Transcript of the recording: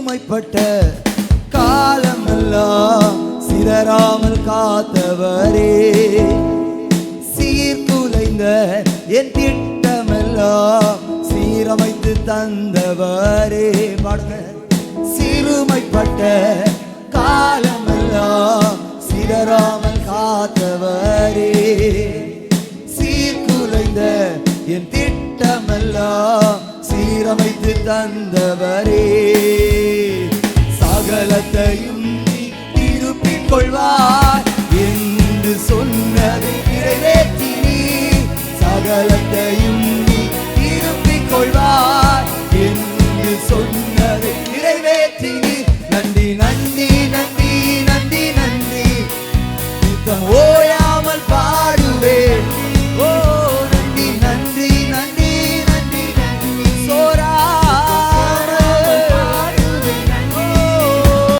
சிறுமைப்பட்ட காலமெல்லாம் சிதறாமல் காத்தவரே, சீர்குலைந்த என் திட்டமெல்லாம் சீரமைத்து தந்தவரே. பாடுங்க. சிறுமைப்பட்ட காலமெல்லாம் சிதறாமல் காத்தவரே, சீர்குலைந்த என் திட்டமெல்லாம் சீரமைத்து தந்தவரே.